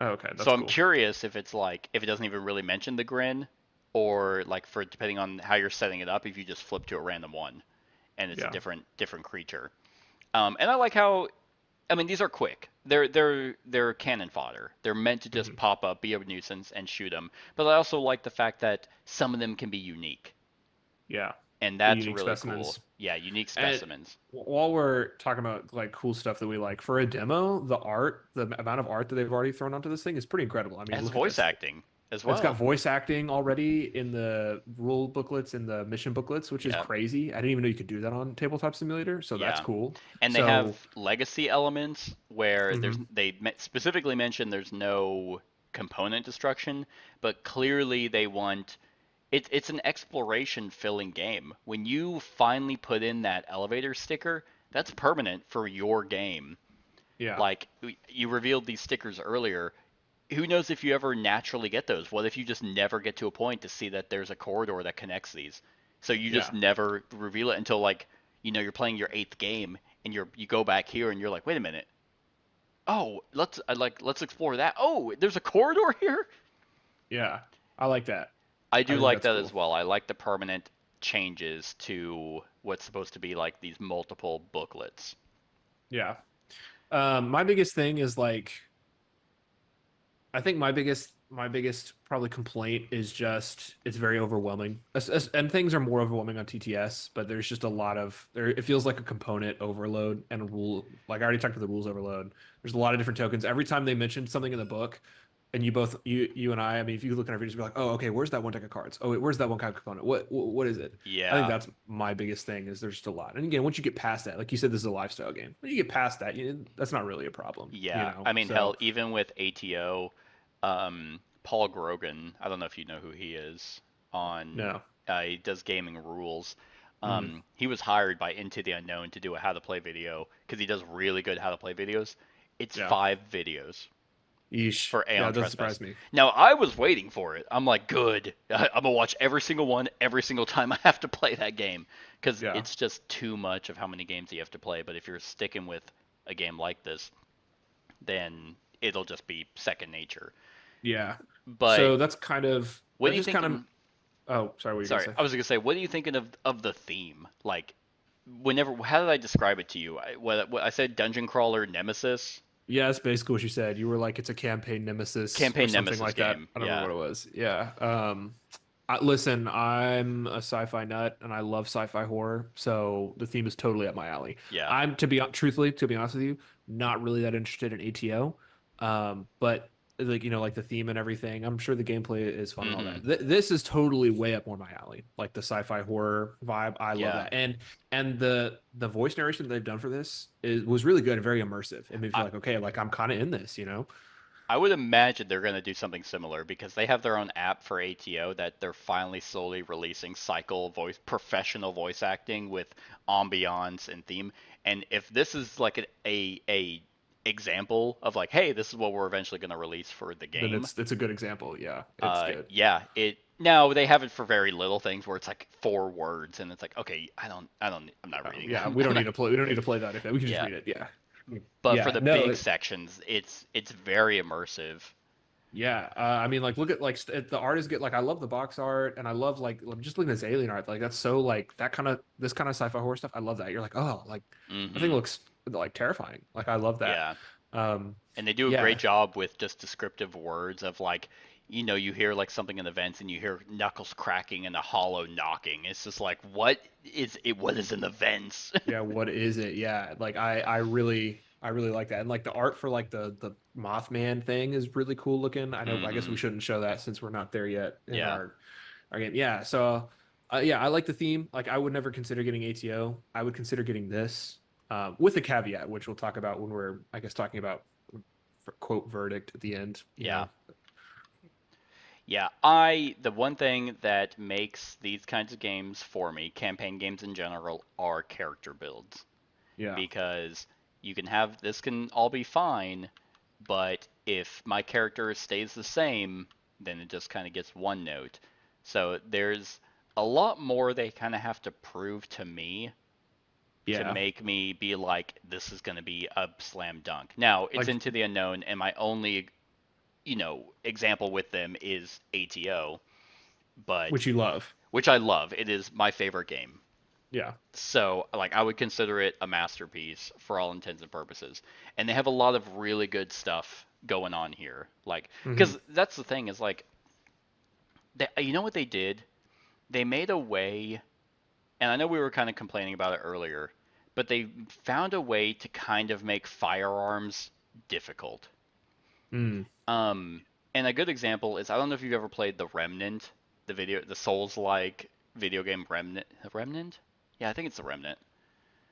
S3: Oh, okay,
S2: So
S3: that's
S2: I'm
S3: cool.
S2: curious if it's like if it doesn't even really mention the grin, or like for depending on how you're setting it up, if you just flip to a random one and it's a
S3: Yeah.
S2: different creature. And I like how I mean these are quick. They're cannon fodder. They're meant to just
S3: Hmm.
S2: pop up, be a nuisance, and shoot them. But I also like the fact that some of them can be unique,
S3: Yeah.
S2: and
S3: The
S2: that's
S3: unique
S2: really cool.
S3: specimens.
S2: Yeah, unique
S3: And
S2: specimens.
S3: while we're talking about like cool stuff that we like for a demo, the amount of art that they've already thrown onto this thing is pretty incredible. I
S2: It
S3: mean,
S2: has
S3: look at
S2: voice
S3: this.
S2: acting as
S3: It's got
S2: well.
S3: voice acting already in the rule booklets and the mission booklets, which is
S2: Yeah,
S3: crazy. I didn't even know you could do that on Tabletop Simulator, so that's
S2: yeah.
S3: cool.
S2: And they have
S3: So,
S2: legacy elements where
S3: mhm,
S2: specifically mention there's no component destruction, but clearly they want it's an exploration filling game. When you finally put in that elevator sticker, that's permanent for your game.
S3: yeah,
S2: Like you revealed these stickers earlier. who knows if you ever naturally get those? What if you just never get to a point to see that there's a corridor that connects these? So you just
S3: Yeah.
S2: never reveal it until like, you're playing your eighth game and you go back here and you're like, wait a minute. Oh, let's explore that. Oh, there's a corridor here?
S3: Yeah. I like that.
S2: I
S3: I
S2: do
S3: think
S2: like
S3: that's
S2: that as
S3: cool.
S2: well. I like the permanent changes to what's supposed to be like these multiple booklets.
S3: Yeah. My biggest thing is like I think my biggest probably complaint is just it's very overwhelming. And things are more overwhelming on TTS, but there's just a lot of there it feels like a component overload and a rule like I already talked about the rules overload. There's a lot of different tokens. Every time they mention something in the book, and you and I mean if you look at our videos, you're like, oh, okay, where's that one deck of cards? Oh wait, where's that one kind of component? What is it? I think
S2: Yeah.
S3: that's my biggest thing is there's just a lot. And again, once you get past that, like you said, this is a lifestyle game. When you get past that, that's not really a problem, you
S2: Yeah.
S3: know?
S2: I mean, hell,
S3: So
S2: even with ATO, Paul Grogan, I don't know if you know who he is on
S3: no.
S2: he does gaming rules.
S3: Hmm.
S2: He was hired by Into the Unknown to do a how to play video because he does really good how to play videos. It's
S3: Yeah.
S2: 5 videos
S3: Yeesh.
S2: for
S3: Yeah,
S2: Aeon
S3: it doesn't
S2: Trespass.
S3: surprise me.
S2: Now, I was waiting for it. I'm like, good. I'm gonna watch every single one every single time I have to play that game because
S3: Yeah.
S2: it's just too much of how many games you have to play. But if you're sticking with a game like this, then it'll just be second nature.
S3: Yeah.
S2: But
S3: So that's kind of
S2: what
S3: that
S2: are you
S3: just kind of
S2: thinking?
S3: oh, sorry, what were you gonna
S2: Sorry,
S3: say?
S2: I was gonna say, what are you thinking of the theme? Like, whenever, how did I describe it to you? What I said, dungeon crawler nemesis,
S3: Yeah, that's basically what you said. You were like, it's a campaign nemesis or
S2: campaign
S3: something
S2: nemesis
S3: like that.
S2: game.
S3: I don't remember
S2: Yeah,
S3: what it was. Yeah. Listen, I'm a sci-fi nut and I love sci-fi horror, so the theme is totally up my alley.
S2: yeah.
S3: I'm truthfully, to be honest with you, not really that interested in ATO. But like like the theme and everything, I'm sure the gameplay is fun and all
S2: Mm-hmm.
S3: that. This is totally way up more my alley. Like the sci-fi horror vibe, I love
S2: Yeah.
S3: that. And the voice narration that they've done for this was really good and very immersive. It made me feel
S2: I
S3: like, okay, like I'm kind of in this,
S2: I would imagine they're gonna do something similar because they have their own app for ATO that they're finally slowly releasing cycle voice professional voice acting with ambiance and theme. And if this is like a example of like, hey, this is what we're eventually gonna release for the
S3: Then
S2: game,
S3: it's a good example. Yeah, it's good.
S2: yeah, it now they have it for very little things where it's like 4 words and it's like, okay, I'm not reading.
S3: Yeah,
S2: I'm not,
S3: we don't need to play that if we can just
S2: yeah,
S3: read it. Yeah.
S2: but for
S3: Yeah,
S2: the
S3: no,
S2: big sections, it's very immersive.
S3: yeah. I mean, like, look at like the art is good. Like, I love the box art, and I love like just looking at this alien art. Like, that's so like that kind of this kind of sci-fi horror stuff. I love that. You're like, oh, like I think it
S2: Hmm.
S3: looks like terrifying. Like, I love that.
S2: Yeah.
S3: Um,
S2: And they do a great
S3: yeah,
S2: job with just descriptive words of like, you hear like something in the vents and you hear knuckles cracking and a hollow knocking. It's just like, what is it? What is in the vents?
S3: yeah. What is it? Yeah, like I really like that, and like the art for like the Mothman thing is really cool looking. I know. I guess
S2: Hmm.
S3: we shouldn't show that since we're not there yet in
S2: Yeah.
S3: our game. Yeah. So, yeah, I like the theme. Like, I would never consider getting ATO. I would consider getting this, with a caveat, which we'll talk about when we're, I guess, talking about quote verdict at the end.
S2: Yeah.
S3: You
S2: Yeah. The one thing that makes these kinds of games for me, campaign games in general, are character builds.
S3: Yeah.
S2: Because you can have this can all be fine, but if my character stays the same, then it just kind of gets one note. So there's a lot more they kind of have to prove to me to
S3: Yeah.
S2: make me be like, this is going to be a slam dunk. Now, it's
S3: Like,
S2: Into the Unknown, and my only, example with them is ATO, but
S3: which you love.
S2: which I love. It is my favorite game.
S3: Yeah.
S2: So, like, I would consider it a masterpiece for all intents and purposes. And they have a lot of really good stuff going on here. Like,
S3: Hmm.
S2: because that's the thing is like, you know what they did? They made a way, and I know we were kind of complaining about it earlier, but they found a way to kind of make firearms difficult.
S3: Mm.
S2: Um, and a good example is I don't know if you've ever played The Remnant, the Souls-like video game Remnant. Remnant? Yeah, I think it's The Remnant.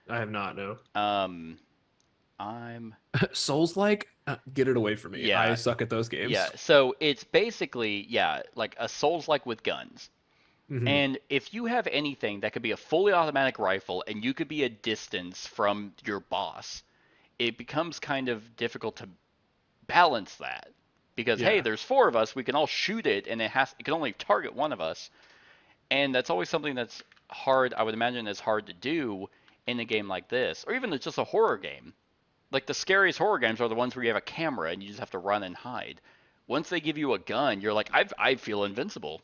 S3: I have not, no.
S2: Um, I'm
S3: Souls like, get it away from me. I
S2: yeah,
S3: suck at those
S2: yeah.
S3: games.
S2: So it's basically like a Souls-like with guns.
S3: Hmm.
S2: And if you have anything that could be a fully automatic rifle and you could be a distance from your boss, it becomes kind of difficult to balance that. because hey,
S3: Yeah.
S2: there's four of us, we can all shoot it, and it can only target one of us, and that's always something that's hard. I would imagine is hard to do in a game like this, or even it's just a horror game. Like the scariest horror games are the ones where you have a camera and you just have to run and hide. Once they give you a gun, you're like, I feel invincible.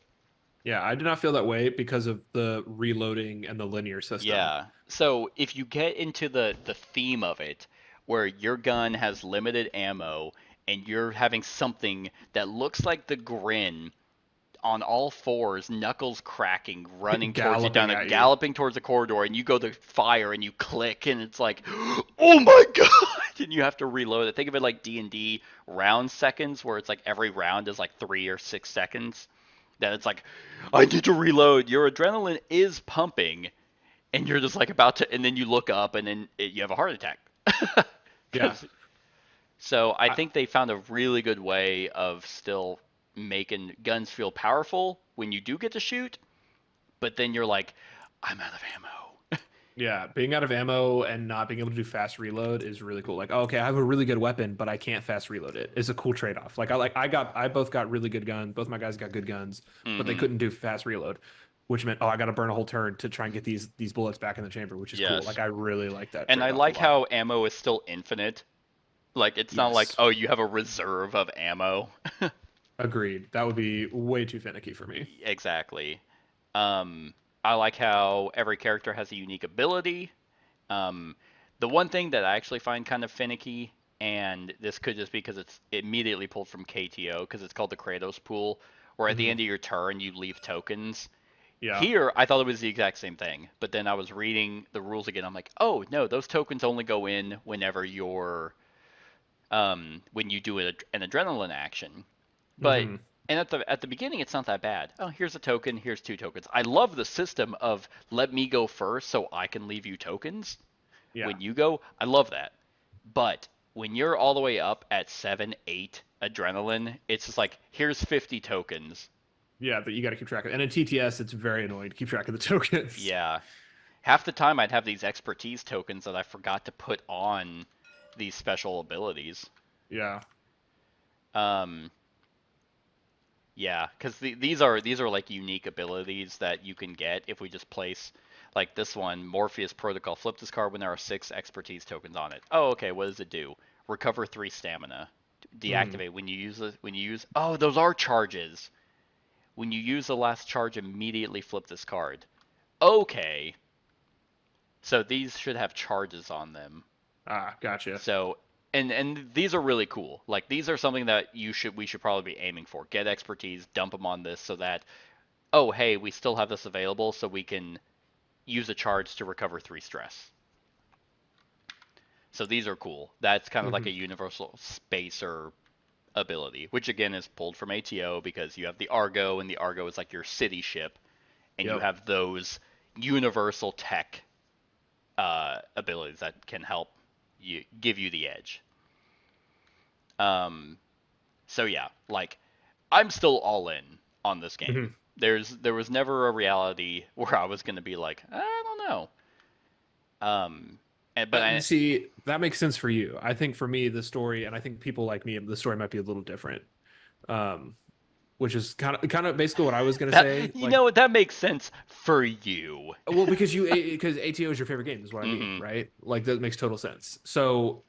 S3: Yeah, I do not feel that way because of the reloading and the linear system.
S2: Yeah. So if you get into the theme of it, where your gun has limited ammo and you're having something that looks like the Grin on all fours, knuckles cracking, running towards you
S3: Galloping
S2: down a
S3: at you.
S2: galloping towards a corridor, and you go to fire and you click, and it's like, oh my god! And you have to reload it. Think of it like D&D round seconds, where it's like every round is like 3 or 6 seconds. Then it's like, I need to reload. Your adrenaline is pumping, and you're just like about to, and then you look up, and then you have a heart attack.
S3: Yeah.
S2: So I
S3: I,
S2: think they found a really good way of still making guns feel powerful when you do get to shoot, but then you're like, I'm out of ammo.
S3: yeah, being out of ammo and not being able to do fast reload is really cool. Like, oh, okay, I have a really good weapon, but I can't fast reload it. It's a cool trade-off. I both got really good guns. Both my guys got good guns, but they
S2: Mm-hmm.
S3: couldn't do fast reload, which meant, oh, I got to burn a whole turn to try and get these bullets back in the chamber, which is cool.
S2: Yes.
S3: Like I really like that
S2: And I
S3: trade-off a
S2: like
S3: lot.
S2: how ammo is still infinite. Like it's not like,
S3: Yes.
S2: oh, you have a reserve of ammo.
S3: Agreed. That would be way too finicky for me.
S2: Exactly. I like how every character has a unique ability. Um, the one thing that I actually find kind of finicky, and this could just be because it's immediately pulled from KTO, because it's called the Kratos pool, where at the
S3: Mhm.
S2: end of your turn you leave tokens.
S3: Yeah.
S2: Here, I thought it was the exact same thing, but then I was reading the rules again. I'm like, oh no, those tokens only go in whenever when you do an adrenaline action. But
S3: Hmm.
S2: and at the beginning, it's not that bad. Oh, here's a token. Here's two tokens. I love the system of let me go first so I can leave you tokens
S3: Yeah.
S2: when you go. I love that. But when you're all the way up at 7, 8 adrenaline, it's just like here's 50 tokens.
S3: Yeah, but you got to keep track of it. And in TTS, it's very annoying to keep track of the tokens.
S2: Yeah. Half the time I'd have these expertise tokens that I forgot to put on these special abilities.
S3: Yeah.
S2: Um, Yeah, because these are like unique abilities that you can get if we just place like this one, Morpheus Protocol. Flip this card when there are 6 expertise tokens on it. Oh, okay. What does it do? Recover 3 stamina.
S3: Hmm.
S2: Deactivate when you use. Oh, those are charges. When you use the last charge, immediately flip this card. Okay, so these should have charges on them.
S3: Ah, gotcha.
S2: So and these are really cool. Like these are something that we should probably be aiming for. Get expertise, dump them on this so that oh hey, we still have this available so we can use a charge to recover 3 stress. So these are cool. That's kind of like
S3: Hmm.
S2: a universal spacer ability, which again is pulled from ATO because you have the Argo and the Argo is like your city ship and you
S3: Yep.
S2: have those universal tech abilities that can help you give you the edge. Um, So yeah, like I'm still all in on this game.
S3: Hmm.
S2: There was never a reality where I was gonna be like, I don't know. But
S3: See, that makes sense for you. I think for me, the story, and I think people like me, the story might be a little different. Um, which is kind of basically what I was gonna say.
S2: that you
S3: Like,
S2: know what that makes sense for you.
S3: well, because ATO is your favorite game, is what I mean,
S2: Hmm.
S3: right? Like that makes total sense. So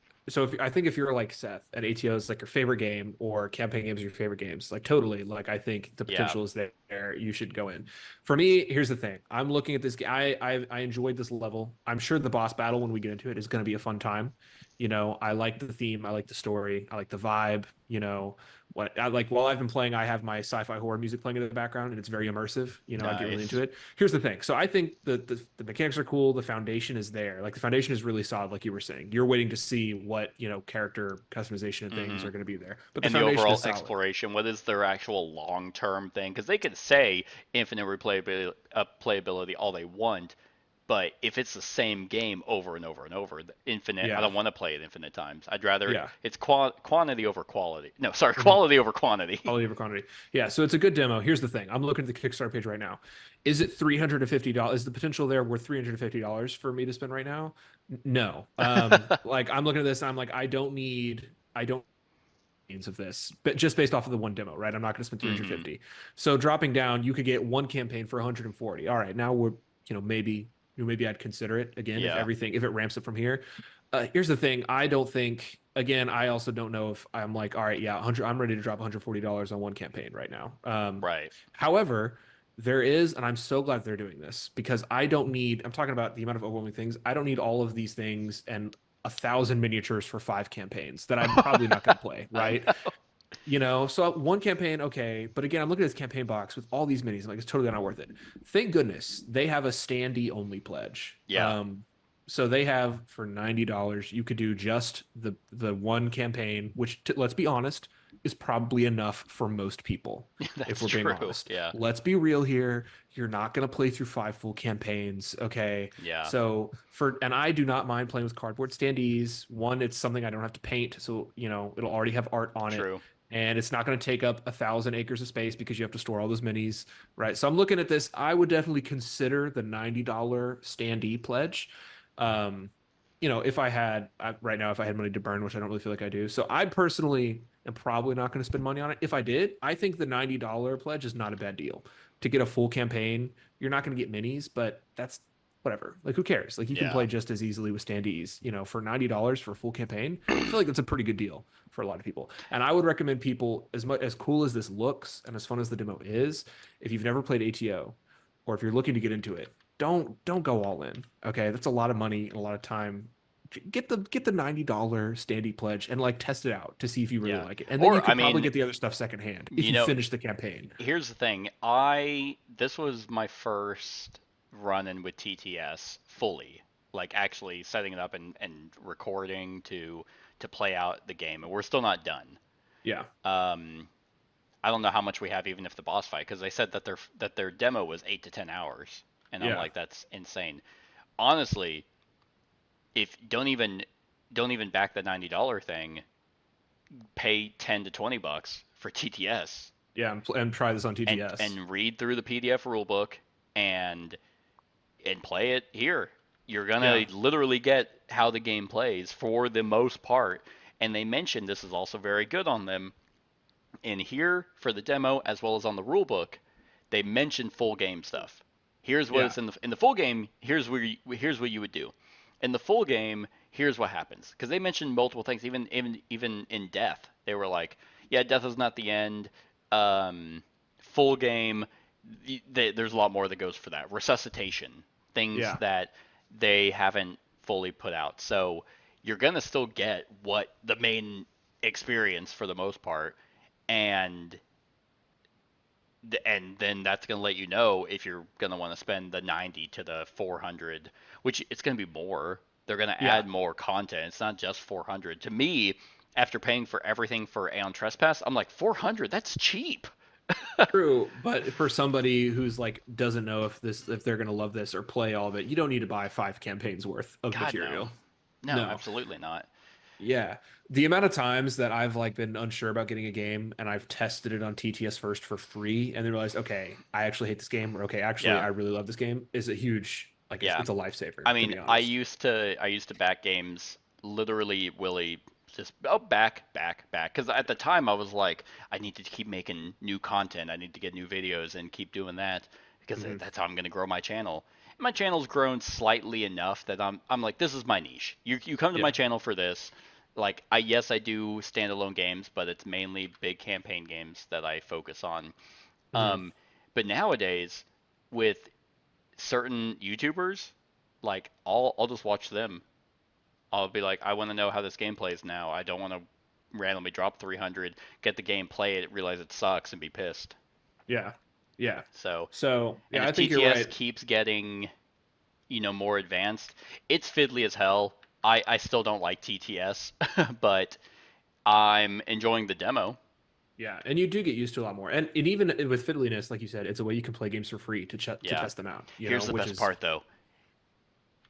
S3: if I think if you're like Seth and ATO is like your favorite game or campaign games are your favorite games, like totally, like I think the
S2: Yeah,
S3: potential is there. You should go in. For me, here's the thing. I'm looking at this game. I enjoyed this level. I'm sure the boss battle when we get into it is going to be a fun time. I like the theme, I like the story, I like the vibe. What I like while I've been playing, I have my sci-fi horror music playing in the background, and it's very immersive. I get really into
S2: nice.
S3: it. Here's the thing. So I think the mechanics are cool. The foundation is there. Like the foundation is really solid, like you were saying. You're waiting to see what, character customization and things
S2: Hmm.
S3: are going to be there. But the
S2: And the
S3: foundation
S2: overall
S3: is solid.
S2: exploration, what is their actual long-term thing? Because they could say infinite playability all they want, but if it's the same game over and over and over, the infinite, I
S3: Yeah.
S2: don't want to play it infinite times. I'd rather
S3: Yeah.
S2: it's quantity over quality. No, sorry,
S3: Mhm.
S2: quality over quantity.
S3: Quality over quantity. Yeah, so it's a good demo. Here's the thing. I'm looking at the Kickstarter page right now. Is it $350? Is the potential there worth $350 for me to spend right now? No. Like I'm looking at this and I'm like, I don't of this, but just based off of the one demo, right? I'm not going to spend
S2: Hmm.
S3: 350. So dropping down, you could get one campaign for 140. All right, now we're, maybe I'd consider it again
S2: Yeah.
S3: if it ramps up from here. Here's the thing. I don't think, again, I also don't know if I'm like, all right, yeah, 100, I'm ready to drop $140 on one campaign right now.
S2: Right.
S3: However, there is, and I'm so glad they're doing this because I don't need, I'm talking about the amount of overwhelming things. I don't need all of these things and 1,000 miniatures for 5 campaigns that I'm probably not going to play,
S2: I
S3: right?
S2: know.
S3: So one campaign, okay. But again, I'm looking at this campaign box with all these minis. I'm like, it's totally not worth it. Thank goodness they have a standee only pledge.
S2: Yeah.
S3: So they have for $90, you could do just the one campaign, which let's be honest, is probably enough for most people, if
S2: That's
S3: we're being
S2: true.
S3: honest.
S2: Yeah.
S3: Let's be real here. You're not going to play through 5 full campaigns, okay?
S2: Yeah.
S3: And I do not mind playing with cardboard standees. One, it's something I don't have to paint, so it'll already have art on it,
S2: True.
S3: and it's not going to take up 1,000 acres of space because you have to store all those minis, right? So I'm looking at this. I would definitely consider the $90 standee pledge. Um, if I had right now, if I had money to burn, which I don't really feel like I do. So I personally am probably not going to spend money on it. If I did, I think the $90 pledge is not a bad deal to get a full campaign. You're not going to get minis, but that's whatever. Like, who cares? Like, you can
S2: Yeah.
S3: play just as easily with standees, for $90 for a full campaign. I feel like that's a pretty good deal for a lot of people. And I would recommend people, as cool as this looks and as fun as the demo is, if you've never played ATO or if you're looking to get into it, don't go all in. Okay, that's a lot of money and a lot of time. Get the $90 standee pledge and like test it out to see if you really
S2: Yeah.
S3: like it, and then you
S2: Or I
S3: could probably
S2: mean,
S3: get the other stuff secondhand if
S2: you
S3: you
S2: know,
S3: finish the campaign.
S2: here's the thing. This was my first run-in with TTS fully, like actually setting it up and recording to play out the game, and we're still not done.
S3: Yeah,
S2: Um, I don't know how much we have even if the boss fight, because they said that their demo was 8 to 10 hours, and I'm
S3: yeah,
S2: like, that's insane. Honestly, if don't even back the $90 thing, pay 10 to 20 bucks for TTS
S3: yeah, and try this on TTS.
S2: and read through the PDF rulebook and play it here. You're
S3: Yeah,
S2: gonna literally get how the game plays for the most part. And they mentioned this is also very good on them in here for the demo as well as on the rulebook. They mentioned full game stuff. Here's what
S3: yeah,
S2: it's in the full game. Here's what you would do. In the full game, here's what happens because they mentioned multiple things. Even in death, they were like, yeah, death is not the end. Full game, there's a lot more that goes for that. Resuscitation, things
S3: yeah.
S2: that they haven't fully put out. So you're gonna still get what the main experience for the most part, and then that's going to let you know if you're going to want to spend the 90 to the 400, which it's going to be more. They're going to
S3: Yeah,
S2: add more content. It's not just 400. To me, after paying for everything for Aeon Trespass, I'm like 400, that's cheap.
S3: true. But for somebody who's like doesn't know if they're gonna love this or play all of it, you don't need to buy 5 campaigns worth of
S2: God no.
S3: material.
S2: No,
S3: No.
S2: absolutely not.
S3: Yeah. The amount of times that I've like been unsure about getting a game and I've tested it on TTS first for free and then realized, okay, I actually hate this game, or okay, actually
S2: Yeah.
S3: I really love this game is a huge, like, it's,
S2: Yeah.
S3: it's a lifesaver,
S2: I
S3: to
S2: mean,
S3: be honest.
S2: I used to back games literally, Willie, just back because at the time I was like, I need to keep making new content. I need to get new videos and keep doing that because
S3: Hmm.
S2: that's how I'm going to grow my channel. And my channel's grown slightly enough that I'm like, this is my niche. You come to my
S3: Yeah.
S2: channel for this. Like, yes, I do standalone games, but it's mainly big campaign games that I focus on.
S3: Hmm.
S2: Um, but nowadays, with certain YouTubers, like I'll just watch them. I'll be like, I want to know how this game plays now. I don't want to randomly drop 300, get the game, play it, realize it sucks, and be pissed.
S3: Yeah. Yeah.
S2: So,
S3: So,
S2: and
S3: yeah,
S2: if
S3: I think you're
S2: TTS
S3: right.
S2: keeps getting, more advanced, it's fiddly as hell. I still don't like TTS, but I'm enjoying the demo.
S3: Yeah, and you do get used to a lot more. And even with fiddliness, like you said, it's a way you can play games for free to
S2: Yeah.
S3: test them out,
S2: Here's the
S3: which
S2: best
S3: is
S2: part though.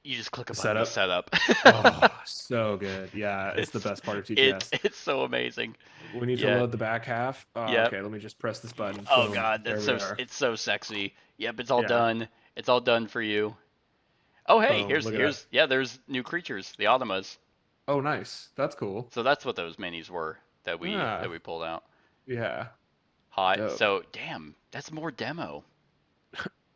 S2: You just click a
S3: the
S2: button to
S3: setup.
S2: set up.
S3: Oh, so good. Yeah, it's the
S2: it's
S3: best part of
S2: it's
S3: TTS.
S2: it's so amazing.
S3: We need to
S2: Yeah.
S3: load the back half.
S2: Yep.
S3: Okay, let me just press this button.
S2: Oh
S3: Boom.
S2: God,
S3: There
S2: that's
S3: we are.
S2: it's so sexy. Yep, it's all
S3: Yeah.
S2: done. It's all done for you. Oh hey,
S3: Boom. Look at that.
S2: here's yeah, there's new creatures, the Automas.
S3: Oh, nice. That's cool.
S2: So that's what those minis were that we pulled out.
S3: Yeah.
S2: Hot.
S3: Dope.
S2: So damn, that's more demo.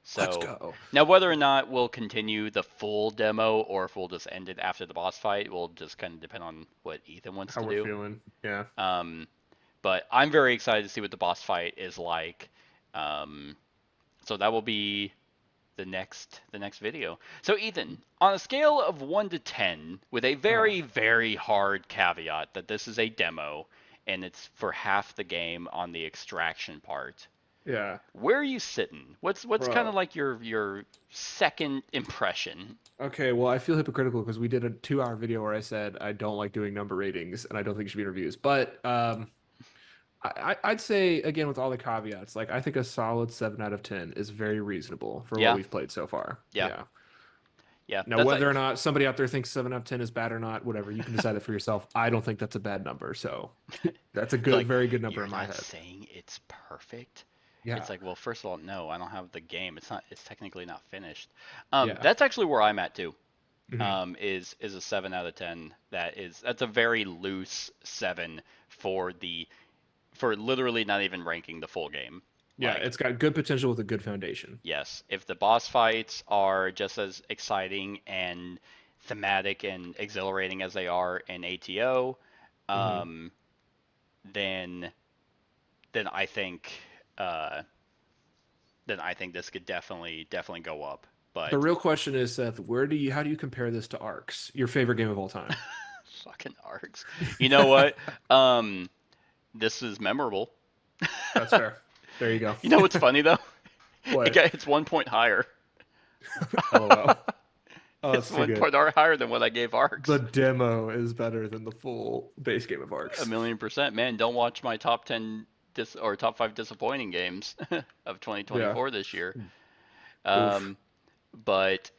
S2: So
S3: Let's go.
S2: now whether or not we'll continue the full demo or if we'll just end it after the boss fight will just kind of depend on what Ethan wants
S3: How
S2: to
S3: we're
S2: do.
S3: feeling. Yeah.
S2: But I'm very excited to see what the boss fight is like. So that will be the next video. So Ethan, on a scale of 1 to 10, with a very, very hard caveat that this is a demo and it's for half the game on the extraction part,
S3: Yeah.
S2: where are you sitting? What's kind
S3: Bro.
S2: of like your second impression?
S3: Okay, well, I feel hypocritical because we did a 2-hour video where I said I don't like doing number ratings and I don't think it should be in reviews. But I'd say, again, with all the caveats, like I think a solid 7 out of 10 is very reasonable for
S2: Yeah.
S3: what we've played so far.
S2: Yeah. Yeah.
S3: Now,
S2: That's
S3: whether or not somebody out there thinks 7 out of 10 is bad or not, whatever, you can decide it for yourself. I don't think that's a bad number. So that's a good,
S2: like,
S3: very good number
S2: you're
S3: in my
S2: not
S3: head.
S2: saying it's perfect.
S3: Yeah.
S2: It's like, well, first of all, no, I don't have the game. It's technically not finished.
S3: Yeah.
S2: That's actually where I'm at too.
S3: Mhm.
S2: Is a 7 out of 10. That's a very loose 7 for literally not even ranking the full game.
S3: Yeah,
S2: Like,
S3: it's got good potential with a good foundation.
S2: yes, if the boss fights are just as exciting and thematic and exhilarating as they are in ATO,
S3: Mhm.
S2: then then I think uh, then I think this could definitely go up.
S3: The
S2: But
S3: real question is, Seth, how do you compare this to Arcs, your favorite game of all time?
S2: fucking arcs. You know what? This is memorable.
S3: That's fair. There you go.
S2: You know what's funny though?
S3: What?
S2: It's 1 point higher.
S3: LOL. Oh,
S2: It's
S3: it's too
S2: 1
S3: good.
S2: point higher than what I gave arcs.
S3: The demo is better than the full base game of
S2: A
S3: Arcs.
S2: million percent, man. Don't watch my top 10 or top 5 disappointing games of
S3: Yeah.
S2: 2024 this year.
S3: Oof.
S2: Um, but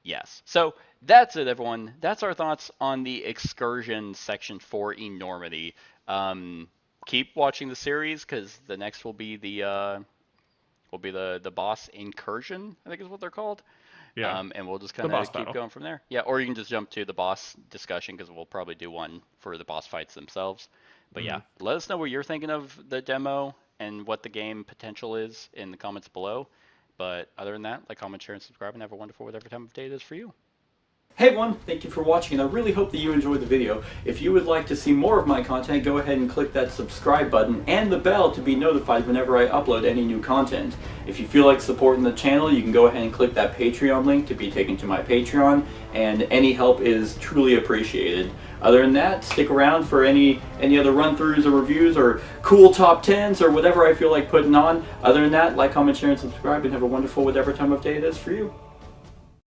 S2: yes. So that's it, everyone. That's our thoughts on the excursion section for Enormity. Keep watching the series because the next will be the boss incursion, I think is what they're called.
S3: Yeah.
S2: And we'll just
S3: The
S2: kind
S3: boss
S2: of keep
S3: battle.
S2: going from there. Yeah, or you can just jump to the boss discussion because we'll probably do one for the boss fights themselves. But yeah,
S3: Mhm.
S2: let us know what you're thinking of the demo and what the game potential is in the comments below. But other than that, like, comment, share, and subscribe, and have a wonderful whatever time of day it is for you. Hey everyone, thank you for watching, and I really hope that you enjoyed the video. If you would like to see more of my content, go ahead and click that subscribe button and the bell to be notified whenever I upload any new content. If you feel like supporting the channel, you can go ahead and click that Patreon link to be taken to my Patreon, and any help is truly appreciated. Other than that, stick around for any other run-throughs or reviews or cool top 10s or whatever I feel like putting on. Other than that, like, comment, share, and subscribe, and have a wonderful whatever time of day it is for you.